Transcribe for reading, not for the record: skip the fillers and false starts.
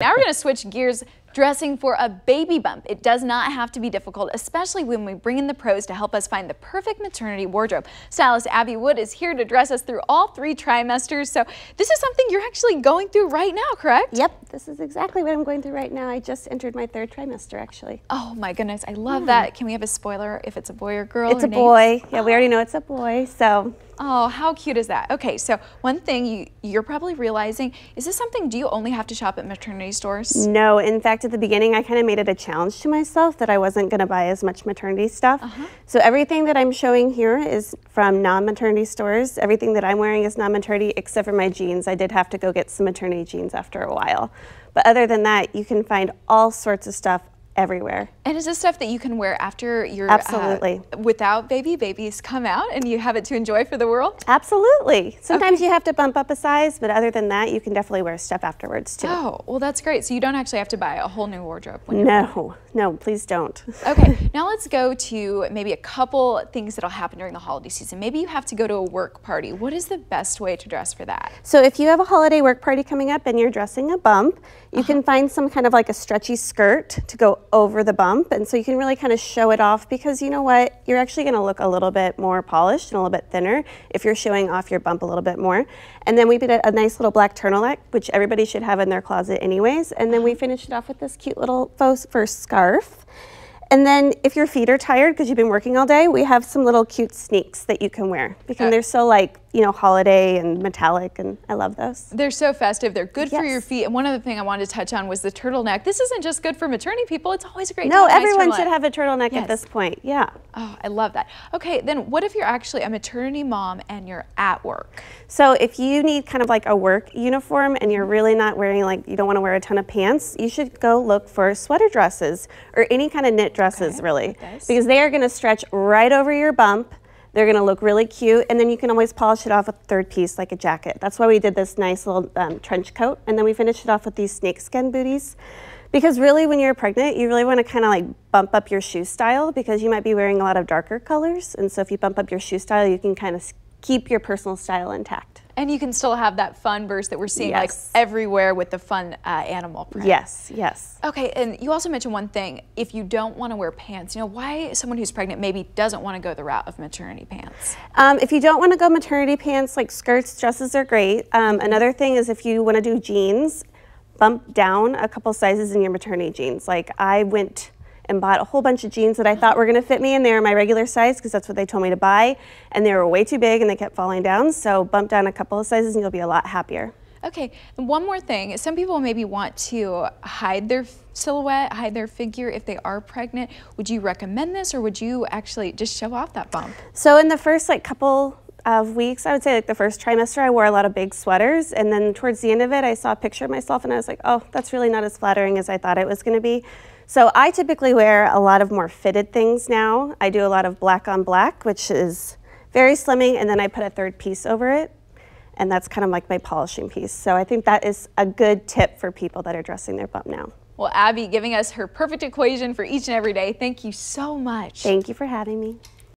Now we're going to switch gears, dressing for a baby bump. It does not have to be difficult, especially when we bring in the pros to help us find the perfect maternity wardrobe. Stylist Abby Wood is here to dress us through all 3 trimesters. So this is something you're actually going through right now, correct? Yep, this is exactly what I'm going through right now. I just entered my 3rd trimester, actually. Oh my goodness, I love that. Can we have a spoiler if it's a boy or girl? It's a boy. Yeah, we already know it's a boy, so. Oh, how cute is that? Okay, so one thing you're probably realizing, is this something, do you only have to shop at maternity stores? No, in fact, at the beginning, I kind of made it a challenge to myself that I wasn't going to buy as much maternity stuff. So everything that I'm showing here is from non-maternity stores. Everything that I'm wearing is non-maternity except for my jeans. I did have to go get some maternity jeans after a while. But other than that, you can find all sorts of stuff everywhere. And is this stuff that you can wear after you're absolutely without babies come out and you have it to enjoy for the world? Absolutely. Sometimes you have to bump up a size, but other than that, you can definitely wear stuff afterwards too. Oh, well that's great. So you don't actually have to buy a whole new wardrobe. No, please don't. Okay, now let's go to maybe a couple things that'll happen during the holiday season. Maybe you have to go to a work party. What is the best way to dress for that? So if you have a holiday work party coming up and you're dressing a bump, you can find some kind of like a stretchy skirt to go over the bump, and so you can really kind of show it off, because you know what, you're actually going to look a little bit more polished and a little bit thinner if you're showing off your bump a little bit more. And then we did a nice little black turtleneck, which everybody should have in their closet anyways, and then we finished it off with this cute little faux fur scarf. And then if your feet are tired because you've been working all day, we have some little cute sneaks that you can wear, because they're so like, you know, holiday and metallic, and I love those. They're so festive. They're good for your feet. And one other thing I wanted to touch on was the turtleneck. This isn't just good for maternity people. It's always a great No, everyone should have a turtleneck at this point. Yeah. Oh, I love that. Okay, then what if you're actually a maternity mom and you're at work? So if you need kind of like a work uniform and you're really not wearing, like, you don't want to wear a ton of pants, you should go look for sweater dresses or any kind of knit dresses, really, because they are going to stretch right over your bump. They're going to look really cute, and then you can always polish it off with a 3rd piece like a jacket. That's why we did this nice little trench coat, and then we finished it off with these snakeskin booties. Because really, when you're pregnant, you really want to kind of like bump up your shoe style, because you might be wearing a lot of darker colors, and so if you bump up your shoe style, you can kind of keep your personal style intact. And you can still have that fun burst that we're seeing like everywhere with the fun animal print. Yes, yes. Okay, and you also mentioned one thing, if you don't want to wear pants, you know, why someone who's pregnant maybe doesn't want to go the route of maternity pants? If you don't want to go maternity pants, like skirts, dresses are great. Another thing is if you want to do jeans, bump down a couple sizes in your maternity jeans. Like I went and bought a whole bunch of jeans that I thought were going to fit me, and they were my regular size because that's what they told me to buy, and they were way too big and they kept falling down. So bump down a couple of sizes and you'll be a lot happier. Okay, and one more thing. Some people maybe want to hide their silhouette, hide their figure if they are pregnant. Would you recommend this, or would you actually just show off that bump? So in the first like couple of weeks, I would say like the 1st trimester, I wore a lot of big sweaters, and then towards the end of it, I saw a picture of myself and I was like, oh, that's really not as flattering as I thought it was going to be. So I typically wear a lot of more fitted things now. I do a lot of black on black, which is very slimming, and then I put a 3rd piece over it, and that's kind of like my polishing piece. So I think that is a good tip for people that are dressing their bump now. Well, Abby, giving us her perfect equation for each and every day. Thank you so much. Thank you for having me.